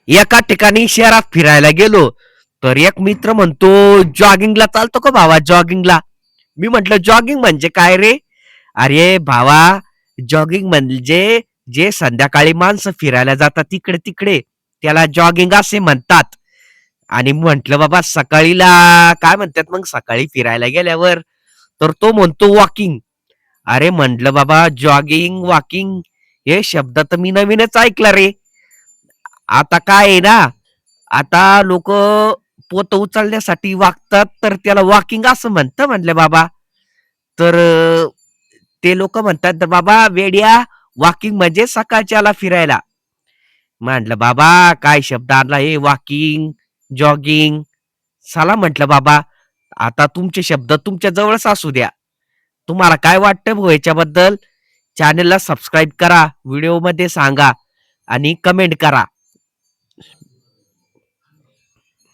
एका ठिकाणी शहरात फिरायला गेलो, तर एक मित्र म्हणतो, "जॉगिंगला चालतो का भावा जॉगिंगला?" मी म्हटलं, "जॉगिंग म्हणजे काय रे?" "अरे भावा, जॉगिंग म्हणजे जे संध्याकाळी माणसं फिरायला जातात इकडे-तिकडे, त्याला जॉगिंग असे म्हणतात." आणि म्हटलं, "बाबा सकाळीला काय म्हणतात मग सकाळी फिरायला गेल्यावर?" तर तो म्हणतो, "वॉकिंग." अरे म्हटलं, "बाबा जॉगिंग, वॉकिंग हे शब्द तर मी नवीनच ऐकला रे." आता काय आहे ना, आता लोकं पोतं उचलण्यासाठी वागतात, तर त्याला वॉकिंग असं म्हणतं म्हणलं बाबा. तर ते लोकं म्हणतात, "तर बाबा वेड्या, वॉकिंग म्हणजे सकाळच्याला फिरायला." म्हटलं, "बाबा काय शब्द आणला हे वॉकिंग, जॉगिंग." चला म्हटलं, "बाबा आता तुमचे शब्द तुमच्या जवळच असू द्या. तुम्हाला काय वाटतं भाऊ याच्याबद्दल?" चॅनेलला सबस्क्राईब करा, व्हिडिओमध्ये सांगा आणि कमेंट करा.